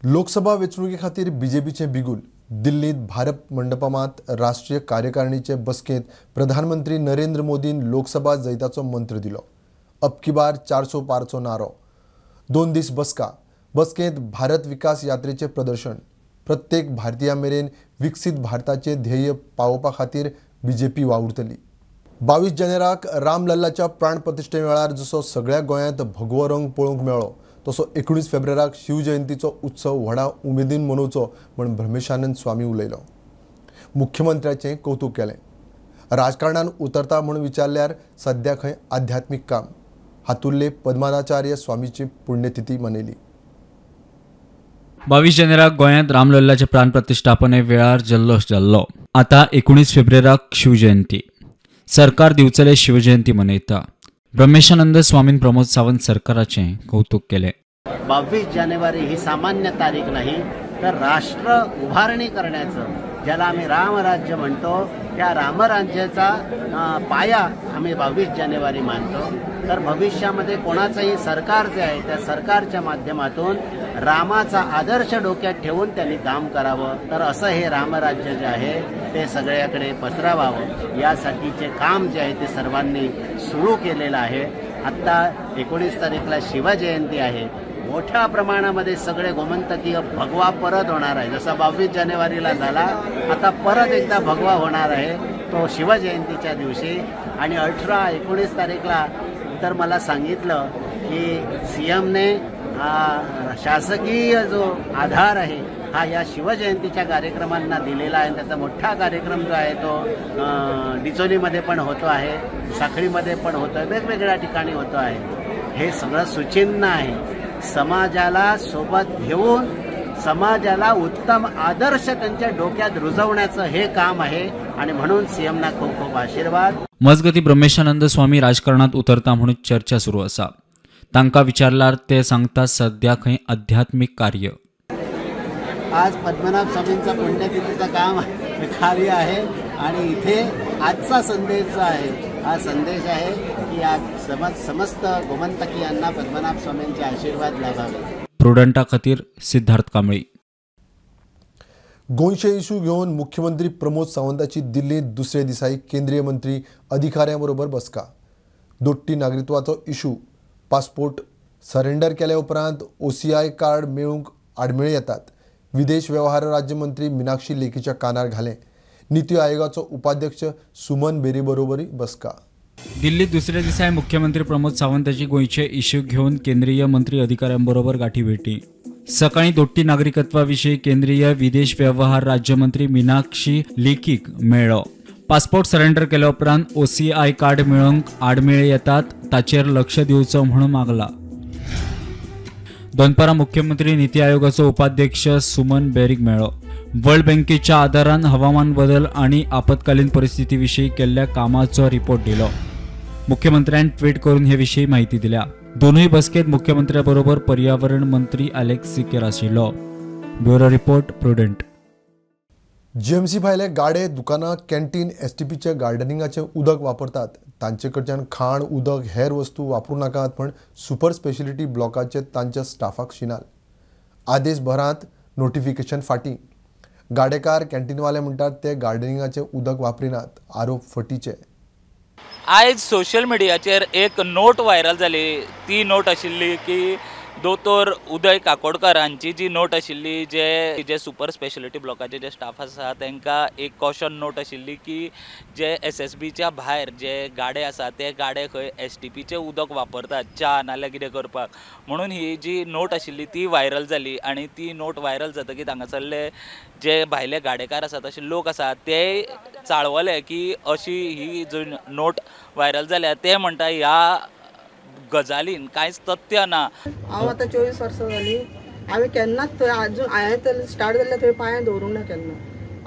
लोकसभा वेंचणुके खातीर बीजेपीचे बिगुल दिल्लीत भारत मंडपामात राष्ट्रीय कार्यकारिणीचे बसकेत प्रधानमंत्री नरेंद्र मोदीन लोकसभा जैताचो मंत्र दिलो। अब की बार 400 पारचो नारो। 2 दीस बसकेत भारत विकास यात्रेचे प्रदर्शन। प्रत्येक भारतीया मेरेन विकसित भारताचे ध्येय पावोवपा खातीर बीजेपी वावुरतली। 22 जानेराक रामलल्लाच्या प्राण प्रतिश्ठे वेळार जसो सगळ्या गोंयांत भगवो रंग पळोवंक मेळ्ळो तसो 19 फेब्रुवाराक शिवजयंतीचो उत्सव व्हडा उमेदीन मनोवचो म्हण ब्रह्मेशानंद स्वामी उलयलो। मुख्यमंत्र्याचें कौतुक केलें। राजकारणांत उतरता म्हूण विचारल्यार सध्या खंय आध्यात्मीक काम हातुर्ले पद्मनाचार्य स्वामीची पुण्यतिथी मनयली। 22 जानेराक गोंयांत रामलल्लाचे प्राण प्रतिष्ठापने वेळार जल्लोष जाल्लो। आता 19 फेब्रुवाराक शिवजयंती। सरकार दिवचले शिवजयंती मनयता। ब्रह्मेशानंद स्वामीन प्रमोद सावंत सरकाराचें कौतुक केलें। 22 जानेवारी ही सामान्य तारीख नाही तर राष्ट्र उभारणी करण्याचं ज्याला आम्ही रामराज्य म्हणतो त्या रामराज्याचा पाया आम्ही 22 जानेवारी मानतो। तर भविष्यामध्ये कोणाचंही सरकार जे आहे त्या सरकारच्या माध्यमातून रामाचा आदर्श डोक्यात ठेवून त्यांनी काम करावं। तर असं हे रामराज्य जे आहे ते सगळ्याकडे पसरावावं यासाठीचे काम जे आहे ते सर्वांनी सुरू केलेलं आहे। आत्ता 19 तारीखला शिवजयंती आहे। मोठ्या प्रमाणामध्ये सगळे गोमंतकीय भगवा परत होणार आहे। जसा 22 जानेवारीला झाला आता परत एकदा भगवा होणार आहे तो शिवजयंतीच्या दिवशी। आणि 18-19 तारीखला तर मला सांगितलं की सीएमने शासकीय जो आधार आहे हा या शिवजयंतीच्या कार्यक्रमांना दिलेला आहे। त्याचा मोठा कार्यक्रम जो आहे तो डिचोलीमध्ये पण होतो आहे, साखळीमध्ये पण होतो आहे, वेगवेगळ्या ठिकाणी होतो आहे। हे सगळं सुचिन्ह आहे। समाजाला सोबत घेऊन समाजाला उत्तम आदर्श त्यांच्या डोक्यात रुजवण्याचं हे काम आहे आणि म्हणून सीएमना खूप खूप आशीर्वाद। मजगती ब्रह्मेशानंद स्वामी राजकारणात उतरता म्हणून चर्चा सुरू आसा। तांका विचारल्यार ते सांगता सध्या खंय आध्यात्मिक कार्य। आज पद्मनाभ स्वामींचा पुण्यतिथीचं काम कार्य आहे आणि इथे आजचा संदेश जो आहे हा संदेश आहे की आज समस्त गोमंतकीयांना पद्मनाभ स्वामींचे आशीर्वाद लाभावे। प्रुडंटा खातीर सिद्धार्थ कांबळी। गोंयचे इशू घेवन मुख्यमंत्री प्रमोद सावंताची दिल्लीत दुसरे दिसाई केंद्रीय मंत्री अधिकाऱ्यांबरोबर बसका। दोट्टी नागरिकत्वाचो इशू पासपोर्ट सरेंडर केल्या उपरांत OCI कार्ड मेळूंक आडमेळी येतात। विदेश वेव्हार राज्यमंत्री मीनाक्षी लेखीच्या कानार घालें। नीती आयोगाचो उपाध्यक्ष सुमन बेरी बरोबरी बसका। दिल्लीत दुसऱ्या दिसाय मुख्यमंत्री प्रमोद सावंताची गोंयचे इश्यू घेवन केंद्रीय मंत्री अधिकाऱ्यांबरोबर गाठीभेटी। सकाळी दोट्टी नागरिकत्वाविशीं केंद्रीय विदेश वेव्हार राज्यमंत्री मीनाक्षी लेखीक मेळ्ळो। पासपोर्ट सरेंडर केल्या उपरांत OCI कार्ड मेळोवंक आडमेळी येतात ताचेर लक्ष दिवचो म्हणून मागला। दनपारां मुख्यमंत्री नीती आयोगाचो उपाध्यक्ष सुमन बेरीक मेळ्ळो। वर्ल्ड बँकेच्या आदारान हवामान बदल आणि आपत्कालीन परिस्थितीविशीं केल्ल्या कामाचो रिपोर्ट दिलो। मुख्यमंत्र्यान ट्वीट करून हे विशीं माहिती दिल्या। दोनूय बसकेत मुख्यमंत्र्यांबरोबर पर्यावरण मंत्री अलेक्स सिकेर आशिल्लो। Bureau report prudent. GMC भायले गाडे दुकानां कॅन्टीन STPचे गार्डनिंगाचे उदक वापरतात तांचे कडच्यान खाण उदक हेर वस्तू वापरूं नाकात म्हण सुपर स्पेशलिटी ब्लॉकाचे तांच्या स्टाफाक शिनाल। आदेश भरांत नोटिफिकेशन फाटीं। गाडेकार कॅन्टीनवाले म्हणटात ते गार्डनिंगाचे उदक वापरिनात। आरोप फटीचे। आयज सोशल मिडियाचेर एक नोट व्हायरल जाली। ती नोट आशिल्ली की दोतोर उदय काकोडकरांची जी नोट आशिल्ली जे सुपर स्पेशलिटी ब्लॉकाचे जे स्टाफ आसा तांकां एक कॉशन नोट आशिल्ली की जे SSBच्या भायर जे गाडे आसा ते गाडे खंय STPचे उदक वापरतात च्या नाल्यार कितें करपाक म्हणून ही जी नोट आशिल्ली ती व्हायरल जाली। आणि ती नोट व्हायरल जातकीर हांगासरले जे भायले गाडेकार आसात अशे लोक आसात ते चाळवले की अशी ही जो नोट व्हायरल जाल्या ते म्हणटा ह्या गजालीन कांयच तथ्य ना। हांव आतां 24 वर्सां जालीं हांवें केन्नाच थंय आजून हांवें तर स्टार्ट जाल्यार थंय पांय दवरूंक ना केन्ना।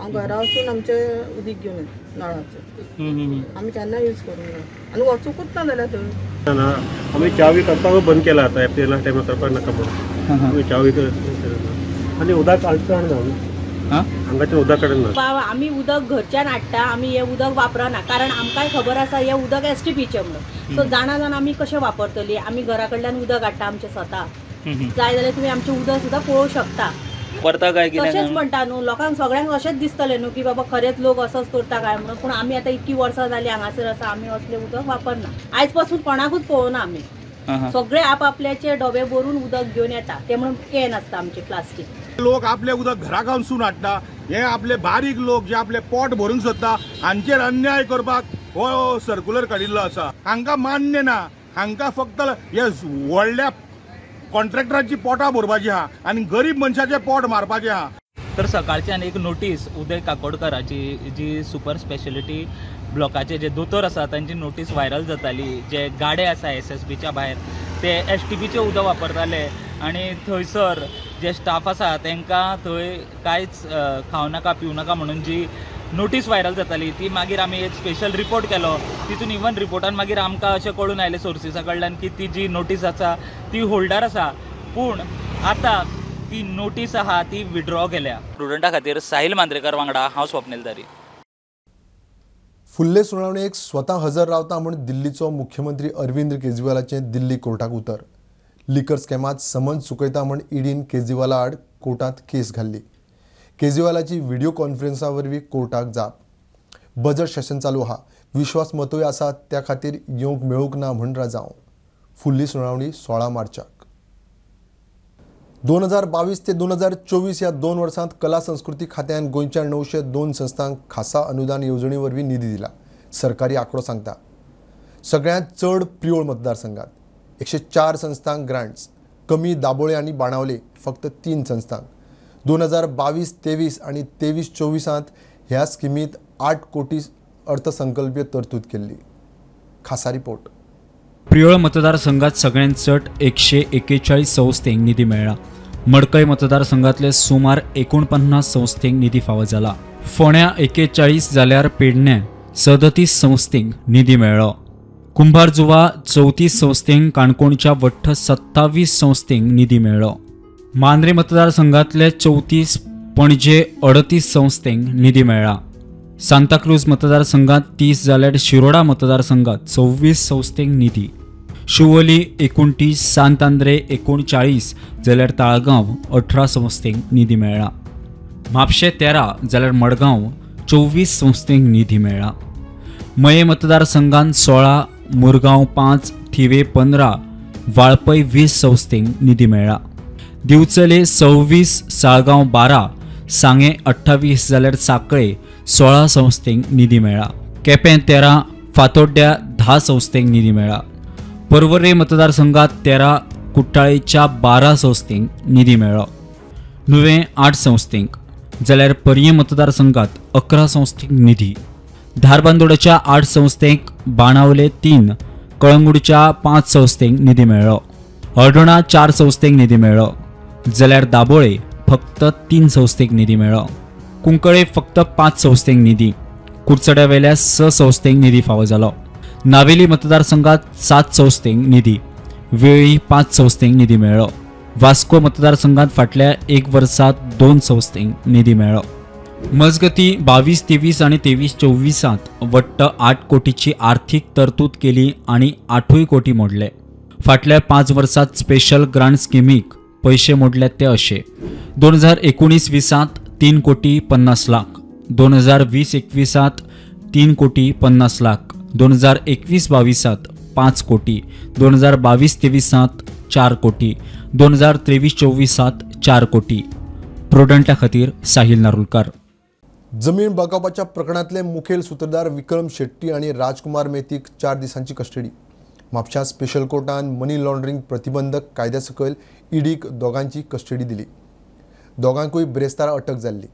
हांव घरा वचून आमचें उदीक घेवन येता नळाचें। आमी केन्ना यूज करूंक ना आनी वचूंकूच ना जाल्यार थंय। ना आमी च्या करपाक बंद केला आतां एप्रिला टायमार करपाक नाका म्हणून आमी च्या आनी उदक हाडटा हांगाचें उदक काडना। आमी उदक घरच्यान हाडटा आमी हें उदक वापरना कारण आमकांय खबर आसा हें उदक STPचें म्हणून। सो जाणा जावन आमी कशें वापरतलीं। आमी घरा कडल्यान उदक हाडटा आमचें स्वता। जाय जाल्यार तुमी आमचें उदक सुद्दां पळोवंक शकता। परता काय तशेंच कितें म्हणटा न्हू, लोकांक सगळ्यांक अशेंच दिसतलें न्हू की बाबा खरेंच लोक असोच करता काय म्हणून. पूण आमी आतां इतकी वर्सां जालीं हांगासर आसा, आमी असलें उदक वापरना. आयज पासून कोणाकूच पळोवना आमी. सगळे आपआपल्याचे डबे भरून उदक घेवन येता, ते म्हणून कॅन आसता आमचे प्लास्टीक. लोक आपले उदक घरा घालसून हाडटा, हे आपले बारीक लोक जे आपले पोट भरूंक सोदता हांचेर अन्याय करपाक हो सर्क्युलर काडिल्लो आसा. हांकां मान्य ना, हांकां फक्त हे व्हडल्या कॉन्ट्रॅक्टरांची पोटां भरपाची आहा आनी गरीब मनशाचे पोट मारपाचें आहा. तर सकाळच्यान एक नोटीस उदय काकोडकराची, जी सुपर स्पेशलिटी ब्लॉकाचे जे दोतोर आसा तांची नोटीस व्हायरल जाताली. जे गाडे आसा SSBच्या भायर ते STBचे उदक वापरताले आनी थंयसर जे स्टाफ आसा तांकां थंय कांयच खावं नाका पिवं नाका म्हणून जी नोटीस व्हायरल जाताली ती मागीर आमी एक स्पेशल रिपोर्ट केलो. तितून इवन रिपोर्टान मागीर आमकां अशें कळून आयलें सोर्सिसा कडल्यान की ती जी नोटीस आसा ती होल्डार आसा, पूण आतां ती नोटीस आहा ती विड्रॉ केल्या. स्टुडंटा खातीर साहिल मांद्रेकर वांगडा हांव स्वप्नील दारी. फुडले सुनावणेक स्वता हजर रावता म्हूण दिल्लीचो मुख्यमंत्री अरविंद केजरीवालाचें दिल्ली कोर्टाक उतर. लिकर स्कॅमात समन्स चुकयता म्हूण ईडीन केजरीवाला आड कोर्टांत केस घाल्ली. केजरीवालाची व्हिडिओ कॉन्फरन्सा वरवीं कोर्टाक जाप. बजट सेशन चालू आहा, विश्वास मतूय आसा, त्या खातीर येवंक मेळूंक ना म्हूण राजांव. फुडली सुनावणी 16 मार्चाक. 2022 ते 2024 ह्या 2 वर्सांत कला संस्कृती खात्यान गोंयच्या 902 संस्थांक खासा अनुदान येवजणी वरवीं निधी दिला. सरकारी आंकडो सांगता. सगळ्यांत चड प्रियोळ मतदारसंघात 104 संस्थांक ग्रांट्स, कमी दाबोळे आनी बाणावले फक्त 3 संस्थांक. 2022-23 आनी 23-24 ह्या स्किमीत 8 कोटी अर्थसंकल्पीय तरतूद केल्ली. खासा रिपोर्ट. प्रियोळ मतदारसंघात सगळ्यांत चड 141 संस्थेक निधी मेळ्ळा. मडकय मतदारसंघातले सुमार 49 संस्थेक निधी फावो जाला. फोंड्या 41 जाल्यार पेडण्यां 37 संस्थेक निधी मेळ्ळो. कुंभारजुवा 34 संस्थेक, काणकोणच्या वट्ट 27 संस्थेक निधी मेळ्ळो. मांद्रे मतदारसंघातले 34, पणजे 38 संस्थेक निधी मेळ्ळा. सांताक्रूज मतदारसंघात 30 जाल्यार शिरोडा मतदारसंघात 26 संस्थेक निधी. शिवोली 29, सांत आंद्रे 39 जाल्यार ताळगांव 18 संस्थेक निधी मेळ्ळा. म्हापशें 13 जाल्यार मडगांव 24 संस्थेक निधी मेळ्ळा. मये मतदारसंघात 16, मुरगांव 5, थिवे 15, वाळपय 20 संस्थेक निधी मेळ्ळा. दिवचले 26, साळगांव 12, सांगे 28 जाल्यार साकळे 16 संस्थेक निधी मेळ्ळा. केपें 13, फातोड्ड्या 10 संस्थेक निधी मेळ्ळा. पर्वरे मतदारसंघात 13, कुट्टाळेच्या 12 संस्थेक निधी मेळ्ळो. नुवें 8 संस्थेक जाल्यार परये मतदारसंघात 11 संस्थेक निधी. धारबांदोड्याच्या 8 संस्थेक, बाणावले 3, कळंगूटच्या 5 संस्थेक निधी मेळ्ळो. हळदोणा 4 संस्थेक निधी मेळ्ळो जाल्यार दाबोळे फक्त 3 संस्थेक निधी मेळ्ळो. कुंकळे फक्त 5 संस्थेक निधी. कुर्चड्या वेल्या 6 संस्थेक निधी फावो जालो. नावेली मतदारसंघात 7 संस्थेक निधी. वेळी 5 संस्थेक निधी मेळ्ळो. वास्को मतदारसंघात फाटल्या 1 वर्सात 2 संस्थेक निधी मेळ्ळो. मजगती 22-23 आणि 23-24 वट्ट 8 कोटीची आर्थिक तरतूद केली आणि 8 कोटी मोडले. फाटल्या 5 वर्सात स्पेशल ग्रांट स्किमीक पैसे मोडले ते असे. 2019-20 3 कोटी 50 लाख, 2020-21 3 कोटी 50 लाख, 2021-22 5 कोटी, 2022-23 4 कोटी, 2023-24 4 कोटी. प्रोडंटा खातीर साहिल नारुलकार. जमीन बळकावपाच्या प्रकरणातले मुखेल सूत्रधार विक्रम शेट्टी आणि राजकुमार मेथीक 4 दिसांची कस्टडी. म्हापशा स्पेशल कोर्टान मनी लॉन्ड्रिंग प्रतिबंधक कायद्या सकयल ईडीक दोगांची कस्टडी दिली. दोगांकूय ब्रेस्तार अटक जाल्ली.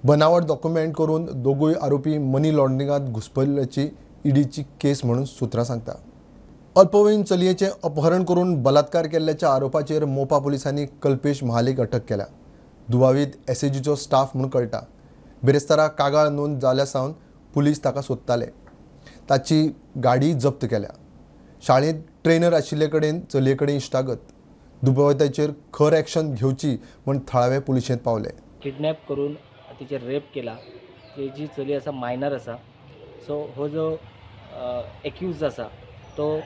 बनावट डॉक्युमेंट करून दोगूय आरोपी मनी लॉन्ड्रिंगात घुसपल्ल्याची ईडीची केस म्हणून सुत्रां सांगता. अल्पवयीन चलयेचें अपहरण करून बलात्कार केल्ल्याच्या आरोपाचेर मोपा पोलिसांनी कल्पेश महालेक अटक केल्या. दुबावीत एसएजीचो स्टाफ म्हणून कळटा. बेरेस्ताराक कागाळ नोंद जाल्या सावन पुलीस ताका सोदताले. ताची गाडी जप्त केल्या. शाळेंत ट्रेनर आशिल्ले कडेन चलये कडेन इश्टागत. दुबाविताचेर खर एक्शन घेवची म्हूण थळावे पुलिशेंत पावले. किडनॅप करून तिचेर रेप केला. जी चली आसा मायनर आसा. सो हो जो एक्यूज आसा तो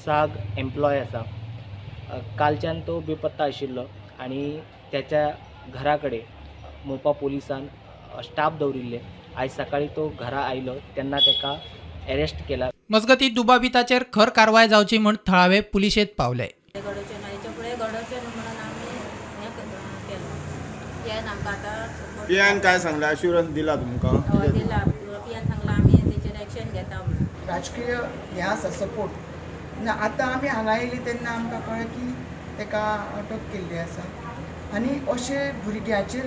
साग एम्प्लॉय आसा. कालच्यान तो बेपत्ता आशिल्लो आणि त्याच्या घरा कडेन मोपा पोलिसान स्टाफ दवरिल्ले. आयज सकाळी तो घरा आयलो तेन्ना ताका अरेस्ट केला. मजगतीं दुबाबिताचेर खर कारवाय जावची म्हूण थळावे पुलिशेंत पावले. पियान काय सांगला, अश्युरन्स दिला तुमकां? दिला. पियान सांगला आमी तेचेर एक्शन घेता म्हणून. राजकीय हे आसा सपोर्ट. आतां आमी हांगा येयली तेन्ना आमकां कळ्ळें की ताका अटक केल्ली आसा आनी अशे भुरग्याचेर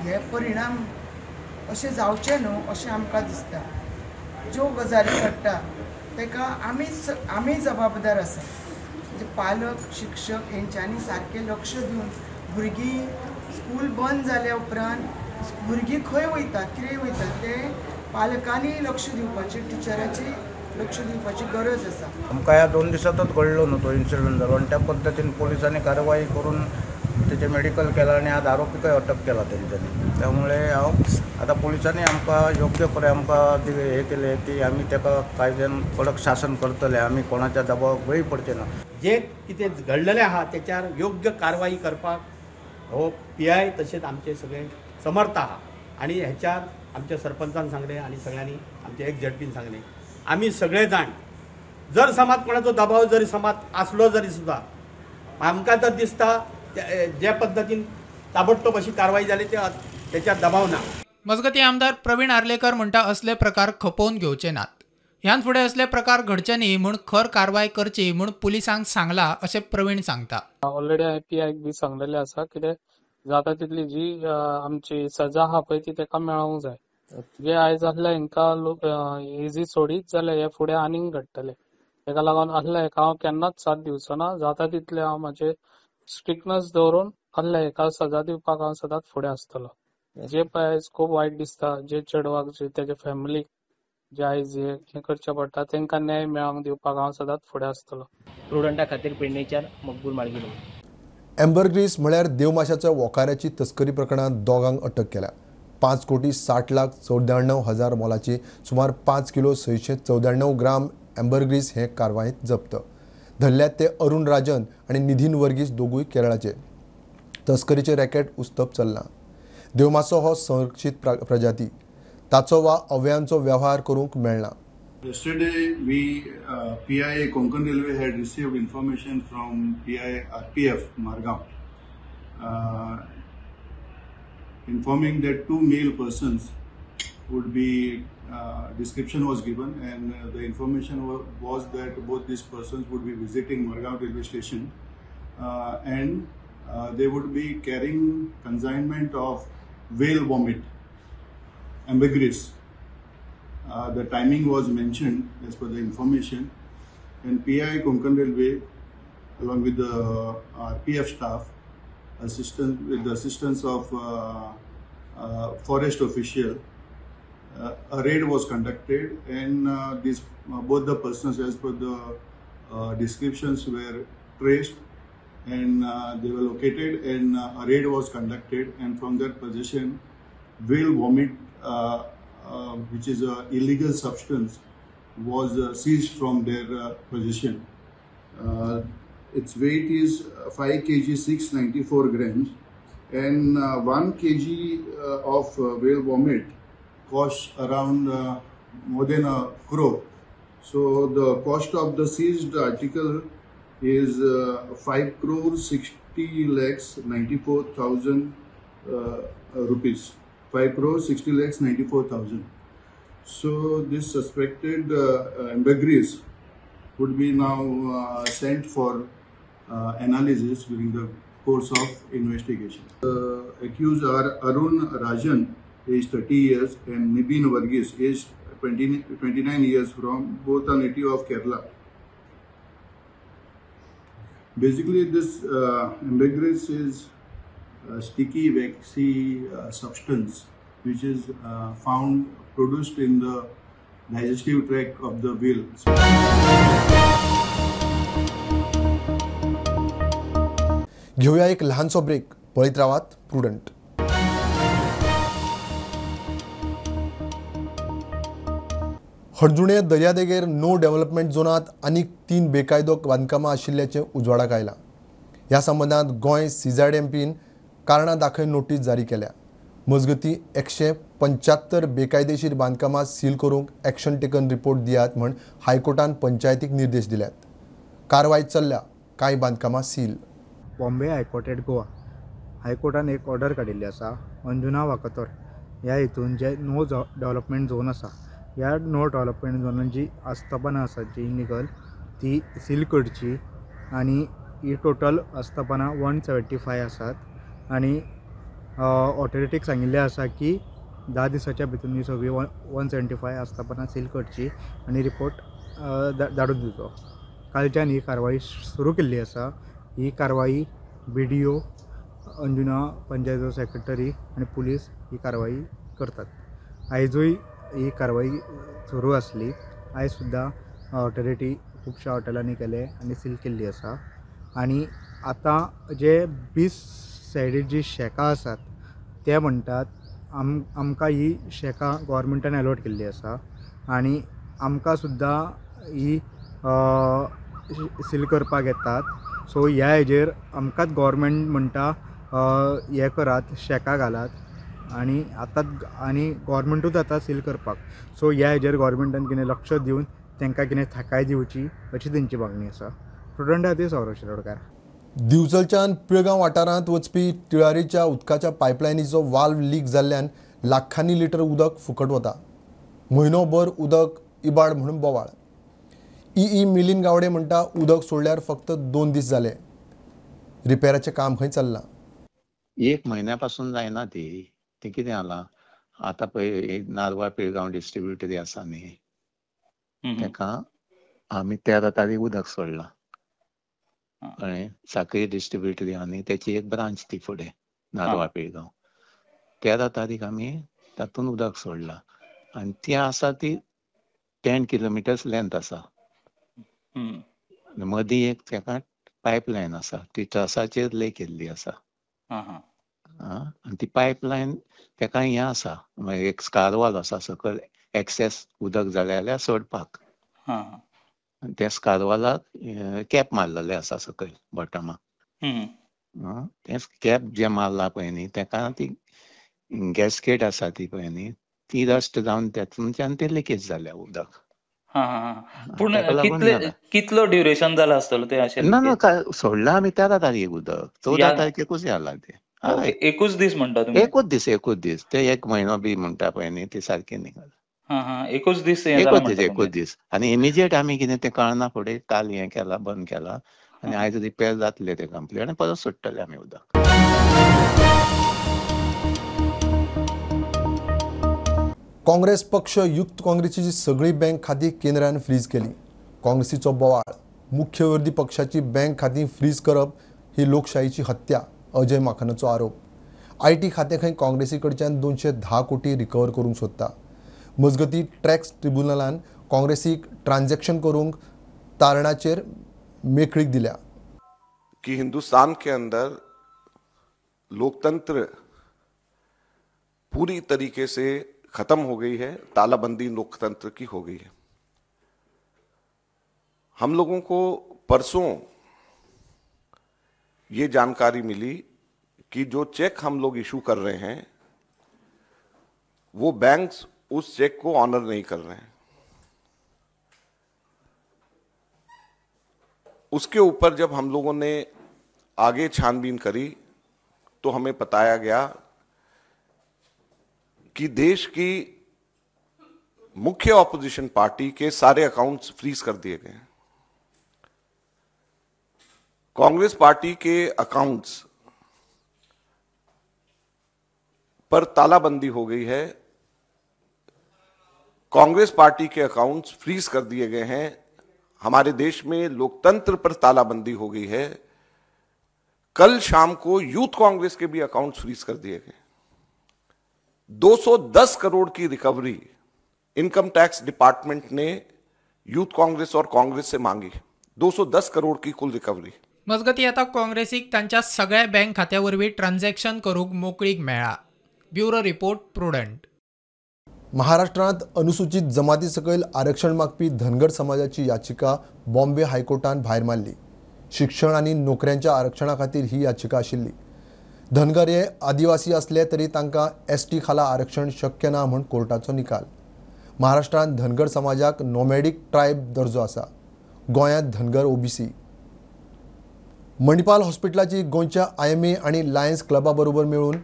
हे परिणाम अशे जावचे न्हू अशें आमकां दिसता. ज्यो गजाली घडटा ताका आमी जबाबदार आसा. म्हणजे पालक शिक्षक हेंच्यांनी सारकें लक्ष दिवन भुरगीं स्कूल बंद जाल्या उपरांत भुरगीं खंय वयतात कितें वयतात ते पालकांनी लक्ष दिवपाचें, टिचराची लक्ष दिवपाची गरज आसा. आमकां ह्या 2 दिसांतच घडलो न्हू तो इन्सिडंट जालो आनी त्या पद्दतीन पोलिसांनी कारवाई करून तेचे मेडिकल केला आनी आज आरोपीकय अटक केला तेंच्यांनी. त्यामुळे हांव आतां पोलिसांनी आमकां योग्य पळय आमकां हे केले की आमी ताका कायद्यान कडक शासन करतले. आमी कोणाच्या दबावाक बळी पडचे ना. जे कितें घडलेलें आहा त्याच्यार योग्य कारवाई करपाक हो PI तशेंच आमचे सगळे समर्थ आहा. आनी हेच्यार आमच्या सरपंचान सांगलें आनी सगळ्यांनी आमच्या ZPन सांगलें आमी सगळे जाण जर समाज कोणाचो दबाव जरी समाज आसलो जरी सुद्दां आमकां तर दिसता जे पद्दतीन ताबडतोब अशी कारवाई जाली त्याच्यात दबाव ना. मजगतीं आमदार प्रवीण आर्लेकर म्हणटा असले प्रकार खपोवन घेवचे नात. ह्यान फुडें असले प्रकार घडचे न्ही म्हूण खर कारवाय करची म्हूण पुलिसांक सांगला अशें प्रवीण सांगता. ऑलरेडी PIक बी सांगलेलें आसा कितें जाता तितली जी आमची सजा आहा पळय ती ताका मेळोंक जाय. जे आयज आहले हांकां इजी सोडीत जाल्यार हे फुडें आनीक घडटले. ताका लागून आहले हाका हांव केन्नाच साथ दिवचो ना. जाता तितले हांव म्हाजे स्ट्रिक्टनेस दवरून आहले हाका सजा दिवपाक हांव सदांच फुडें आसतलो. जे पळय आयज खूब वायट दिसता जे चेडवाक जे तेजे फॅमिलीक जे आयज हे करचे पडटा तांकां न्याय मेळोंक दिवपाक हांव सदांच फुडें आसतलो. प्रुडंटा खातीर पेडणेच्यान मकबूल माळगिरी. एम्बरग्रीस म्हळ्यार देवमाशाच्या वोकाऱ्याची तस्करी प्रकरणात दोगांक अटक केल्या. 5,60,94,000 मोलाची सुमार 5 किलो 694 ग्राम एम्बरग्रीस हे कारवायेंत जप्त. धरल्यात ते अरुण राजन आनी निधीन वर्गीस दोगूय केरळाचे. तस्करीचे रॅकेट उस्तप चल्ला. देवमासो हो संरक्षीत प्रजाती. ताचो वा अवयांचो व्यवहार करूंक मेळना. Yesterday, PI Konkan Railway had received information from PI RPF Margam, informing that 2 male persons would be description was given, and the information was that both these persons would be visiting Margam railway station, and they would be carrying consignment of whale vomit, ambergris. The timing was mentioned as per the information, and PI Konkan Railway along with the RPF staff with the assistance of forest official, a raid was conducted, and both the persons as per the descriptions were traced, and they were located, and a raid was conducted, and from their possession whale vomit, which is an illegal substance, was seized from their possession. Its weight is 5 kg 694 grams, and 1 kg of whale vomit costs around more than a crore. So the cost of the seized article is 5 crore 60 lakhs 94,000 rupees. 5 crore 60 lakhs 94,000. So this suspected ambergris would be now sent for analysis during the course of investigation. The accused are Arun Rajan, aged 30 years, and Nibin Varghese, aged 29 years, from both are native of Kerala. Basically, this ambergris is sticky, waxy substance which is produced in the digestive tract of the whale. घेऊया एक लहानसो break. पळयत रावात prudent. हडजुणे दर्यादेगेर no development झोनात आनीक 3 बेकायदो बांदकामां आशिल्ल्याचें उजवाडाक आयलां. ह्या संबंदांत गोंय CZ MPन कारणां दाखय नोटीस जारी केल्या. मजगती 175 बेकायदेशीर बांदकामां सील करूंक एक्शन टेकन रिपोर्ट दियात म्हण हायकोर्टान पंचायतीक निर्देश दिल्यात. कारवाय चल्ल्या, कांय बांदकामां seal. Bombay high court at Goa हायकोर्टान एक ऑर्डर काडिल्ली आसा. अंजुना वाकतोर ह्या हितून जे नो डेव्हलपमेंट झोन आसा, ह्या नो डेव्हलपमेंट झोनान जी आस्थापनां आसात जी इलिगल ती सील करची आनी ही टोटल आस्थापनां 175 आसात आनी ऑथॉरिटीक सांगिल्लें आसा की 10 दिसाच्या भितर ही सगळी 175 आस्थापनां सील करची आनी रिपोर्ट धाडून दिवचो. कालच्यान ही कारवाई सुरू केल्ली आसा. ही कारवाई BDO, अंजुना पंचायत सेक्रेटरी आनी पुलीस ही कारवाई करतात. आयजूय ही कारवाई सुरू आसली. आयज सुद्दां ऑथॉरिटी खुबश्या हॉटेलांनी केले आनी सील केल्ली आसा. आनी आतां जे बीच सायडीर जी शेकां आसात ते म्हणटात आमकां ही शेकां गव्हर्मेंटान अलॉट केल्ली आसा आनी आमकां सुद्दां ही सील करपाक येतात. सो ह्या हेजेर आमकांच गव्हर्मेंट म्हणटा हे करात, शेकां घालात आनी गव्हर्मेंटूच आतां सील करपाक. सो ह्या हेजेर गव्हर्मेंटान कितें लक्ष दिवन तांकां कितें थाकाय दिवची अशी तेंची मागणी आसा. स्टुडंट खातीर सौरभ शिरोडकार. दिवचलच्यान पिळगांव वाठारांत वचपी तिळारीच्या उदकाच्या पायपलायनीचो वाल्व लीक जाल्ल्यान लाखांनी लिटर उदक फुकट वता. म्हयनोभर उदक इबाड म्हणून बोवाळ. मिलिंद गावडे म्हणटा उदक सोडल्यार फक्त 2 दीस जाले. रिपेराचें काम खंय चल्लां. 1 म्हयन्यापासून जायना ती कितें जालां आतां पळय नारवा पिळगांव डिस्ट्रिब्युटरी आसा न्ही तेका आमी 13 तारीख उदक सोडलां कळ्ळें. साखळी डिस्ट्रिब्युटरी आनी तेची एक ब्रांच ती फुडें नारवा पिळगांव 13 तारीख आमी तातूंत उदक सोडलां आनी ती आसा ती 10 किलोमिटर्स लेंथ आसा. मदीं एक तेका पायपलायन आसा ती ट्रसाचेर ले केल्ली आसा आनी ती पायपलायन तेका हें आसा एक स्कारवाल आसा सकयल एक्सेस उदक जाल्यार सोडपाक. त्या स्कारवालाक कॅप मारलेलें आसा सकयल बॉटमाक. तें कॅप जें मारला पळय न्ही तेका ती गॅस्केट आसा ती पळय न्ही ती रस्ट जावन तेतूंतल्यान तें लिकेज जाल्या उदक. पूण कितलो ड्युरेशन जाला आसतलो ते अशें. ना सोडलां आमी 13 तारीख उदक 14 तारखेकूच जाला ते. 21 दीस म्हणटा तुमी. 21 दीस ते 1 म्हयनो बी म्हणटा पळय न्ही ते सारकें न्ही. 21 दीस 21 दीस आनी इमिजिएट आमी कितें तें कळना फुडें काल हें केला बंद केला आनी आयज रिपेर जातले ते कंप्लीट आनी परत सोडटले आमी उदक. काँग्रेस पक्ष युक्त काँग्रेसीची सगळी बँक खातीं केंद्रान फ्रीज केली. काँग्रेसीचो बोवाळ. मुख्य विरोधी पक्षाची बँक खातीं फ्रीज करप ही लोकशायेची हत्या अजय माकनाचो आरोप. IT खातें खंय काँग्रेसी कडच्यान 210 कोटी रिकवर करूंक सोदता. मजगती टॅक्स ट्रिब्युनलान काँग्रेसीक ट्रान्झॅक्शन करूंक तारणाचेर मेकळीक दिल्या. कि हिंदुस्तान के अंदर लोकतंत्र पूरी तरीके से खत्म हो गई है. तालाबंदी लोकतंत्र की हो गई है. हम लोगों को परसों ये जानकारी मिली कि जो चेक हम लोग इशू कर रहे हैं वो बैंक्स उस चेक को ऑनर नहीं कर रहे हैं. उसके ऊपर जब हम लोगों ने आगे छानबीन करी तो हमें बताया गया कि देश की मुख्य ऑपोजिशन पार्टी के सारे अकाउंट्स फ्रीज कर दिए गए हैं. कांग्रेस पार्टी के अकाउंट्स पर तालाबंदी हो गई है. कांग्रेस पार्टी के अकाउंट्स फ्रीज कर दिए गए हैं. हमारे देश में लोकतंत्र पर तालाबंदी हो गई है. कल शाम को यूथ कांग्रेस के भी अकाउंट्स फ्रीज कर दिए गए. 210 करोड़ की रिकवरी इनकम टैक्स डिपार्टमेंट ने यूथ काँग्रेस और काँग्रेस से मांगी. 210 करोड़ की कुल रिकवरी. मजगती आता काँग्रेसीक तांच्या सगळ्या बँक खात्यावरवीं ट्रान्झॅक्शन करूंक मोकळीक मेळ्ळा. Bureau report prudent. महाराष्ट्रांत अनुसूचित जमाती सकयल आरक्षण मागपी धनगर समाजाची याचिका बॉम्बे हायकोर्टान भायर मारली. शिक्षण आनी नोकऱ्यांच्या आरक्षणा खातीर ही याचिका आशिल्ली. धनगर हे आदिवासी असले तरी तांकां ST खाला आरक्षण शक्य ना म्हूण कोर्टाचो निकाल. महाराष्ट्रांत धनगर समाजाक नॉमॅडिक ट्रायब दर्जो आसा. गोंयांत धनगर OBC. मणिपाल हॉस्पिटलाची गोंयच्या IMA आनी लायन्स क्लबा बरोबर मेळून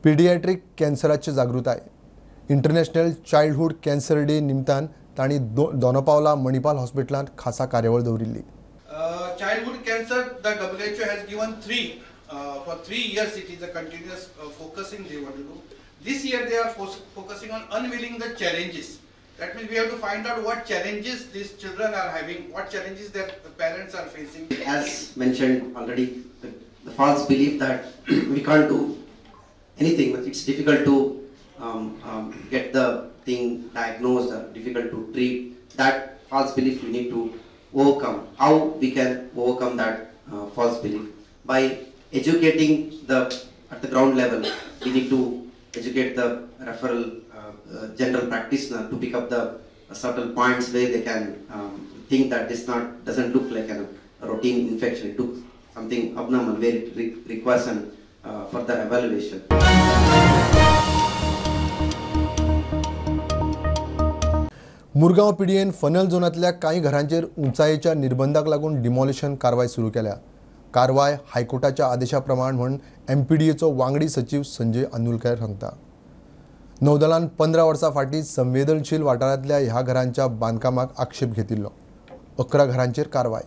पिडियाट्रीक कॅन्सराची जागृताय. इंटरनॅशनल चायल्डहूड कॅन्सर डे निमतान तांणी दोनापावला मणिपाल हॉस्पिटलांत खासा कार्यावळ दवरिल्ली. Childhood cancer, the WHO has given 3 for 3 years. It is a continuous focusing they want to do. This year they are focusing on unveiling the challenges. That means we have to find out what challenges these children are having, what challenges their parents are facing. As mentioned already, the false belief that we can't do anything, but it's difficult to get the thing diagnosed, difficult to treat. That false belief we need to overcome. How we can overcome that false belief? By educating at the ground level. We need to educate the referral general practitioner to pick up the subtle points where they can think that this doesn't look like a routine infection. It took something abnormal where it requires an further evaluation. Murgaon पिडियेन funnel झोनांतल्या कांय घरांचेर उंचायेच्या निर्बंधाक लागून demolition कारवाय सुरू केल्या. कारवाय हायकोर्टाच्या आदेशा प्रमाण म्हूण MPDAचो वांगडी सचिव संजय अंदुलकर सांगता. नौदलान 15 वर्सां फाटीं संवेदनशील वाठारांतल्या ह्या घरांच्या बांदकामाक आक्षेप घेतिल्लो. 11 घरांचेर कारवाय.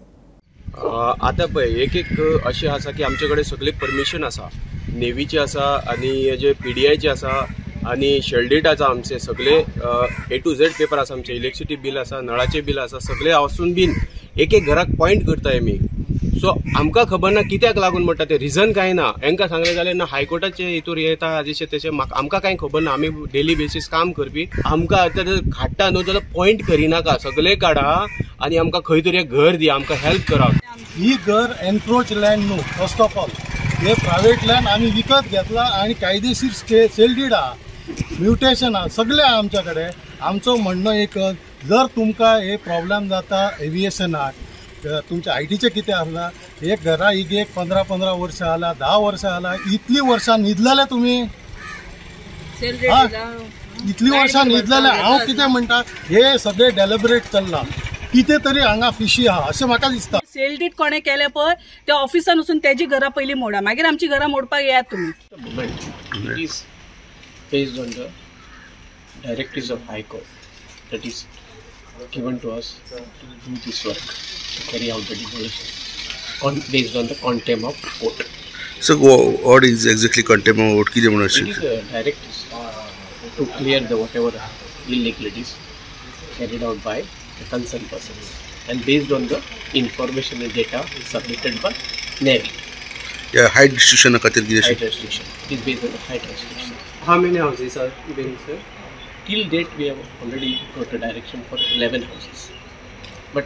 आता पळय एक अशें आसा की आमचे कडेन सगळे परमिशन आसा, नेवीचे आसा आनी जे PDIचे आसा आनी शेल्डेटाचा आमचे सगळे A to Z पेपर आसा, आमचे इलेक्ट्रिसिटी बिल आसा, नळाचे बिल आसा, सगळे आसून बीन एक घराक पॉयंट करताय आमी. सो आमकां खबर ना कित्याक लागून म्हणटा ते रिजन काय ना. हांकां सांगलें जाल्यार ना हायकोर्टाचे हितूर येता जशें तशें आमकां कांय खबर ना. आमी डेली बेसीस काम करपी. आमकां आतां काडटा न्हू जाल्यार पॉयंट करिनाका, सगळे काडा आनी आमकां खंय तरी घर दी, आमकां हेल्प करा. ही घर एनक्रोच लँड न्हू. फर्स्ट ऑफ ऑल हे प्रायव्हेट लँड आमी विकत घेतला आणि कायदेशीर सेल्डीड आहा, म्युटेशन आहा, सगळे आमच्याकडे. आमचं म्हणणं एकच, जर तुमकां हे प्रॉब्लेम जाता एव्हिएशनाक, तुमच्या आयटीचे कितें आसला, एक घरा एक 15 वर्सां जाला, 10 वर्सां जाला, इतली वर्सां न्हिदलेले तुमी, इतली वर्सां न्हिदलेले. हांव कितें म्हणटा, हे सगळे डेलिबरेट चल्ला, कितें तरी हांगा फिशी आहा अशें म्हाका दिसता. सेल डीड कोणे केले पळय त्या ऑफिसान वचून तेजी घरां पयलीं मोडा, मागीर आमची घरां मोडपाक येयात तुमी. Based on the directives of High Court that is given to us to do this work, to carry out the demolition based on the contempt of court. So what is exactly contempt of court? It is directives to clear the whatever illegalities carried out by the concerned persons and based on the information and data submitted by Navy. Yeah, height restriction खातीर कितें? Height restriction. It is based on the height restriction. How many houses are being sir? Till date we have already got a direction for 11 houses. But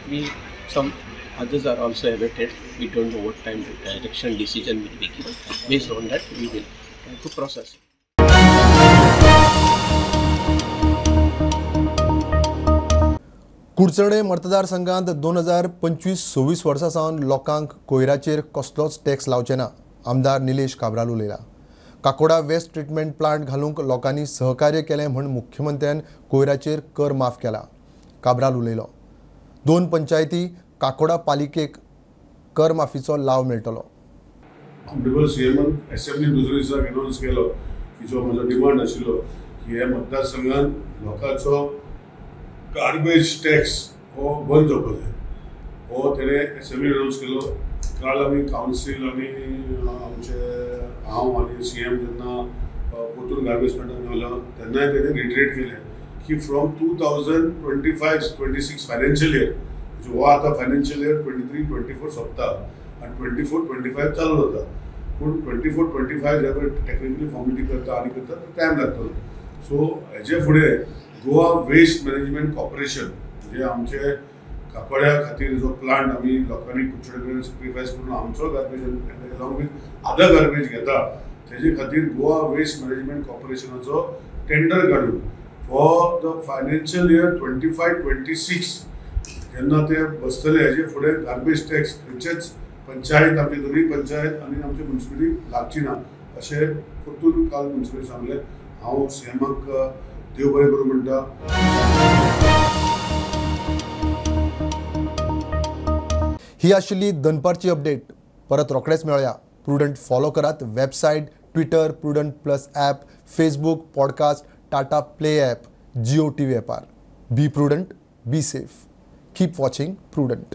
some others are also awaited. We don't know what time the direction decision will be given. Based on that we will try to process. Kudchade मतदारसंघात 2025-26 वर्सा सावन लोकांक कोयराचेर कसलोच tax लावचे ना. आमदार निलेश काब्राल उलयला. Cacora waste treatment plant घालूंक लोकांनी सहकार्य केलें म्हूण मुख्यमंत्र्यान कोयराचेर कर माफ केला. काब्राल उलयलो. 2 पंचायती काकोडा पालिकेक कर माफीचो लाव मेळटलो. ऑनरेबल सीएमान असेंब्ली दुसऱ्या दिसाक अनाउन्स केलो की जो म्हजो डिमांड आशिल्लो की ह्या मतदारसंघात लोकांचो गार्बेज टॅक्स हो बंद जावपाक जाय, हो तेणे असेंब्ली अनाउन्स केलो. काल आमी कावन्सील आनी आमचे हांव आनी CM जेन्ना पोतून गार्बेज प्लांटाक मेळलो तेन्नाय तेणे रिटरेट केलें की फ्रॉम 2025-26 फायनान्शियल इयर, हो आतां फायनान्शियल इयर 23-24 सोंपता आनी 24-25 चालू जाता. पूण 24-25 जे पळय टॅक्निकली फॉर्मेलिटी करता आनी करता टायम लागतलो. सो हेजे फुडें गोवा वेस्ट मॅनेजमेंट कॉर्पोरेशन म्हणजे आमचे काकोड्या खातीर जो प्लांट आमी लोकांनी कुडचडे कडेन सॅक्रिफायस करून आमचो garbage along with other garbage घेता, तेजे खातीर गोवा वेस्ट मॅनेजमेंट कॉर्पोरेशनाचो टेंडर काडून फॉर द फायनान्शियल इयर 25-26 जेन्ना ते बसतले हेजे फुडें गार्बेज टॅक्स खंयचेच पंचायत, आमची दोनूय पंचायत आनी आमची म्युनिसिपालिटी लागची ना. अशें परतून काल तुमचे सांगलें. हांव सीएमाक देव बरें करूं म्हणटा. ही आशिल्ली दनपारची अपडेट. परत रोखडेच मेळया. प्रुडंट फॉलो करात. Website, Twitter, Prudent plus app, Facebook, podcast, Tata play app, Jio TV ॲपार. Be Prudent, be safe. Keep watching prudent.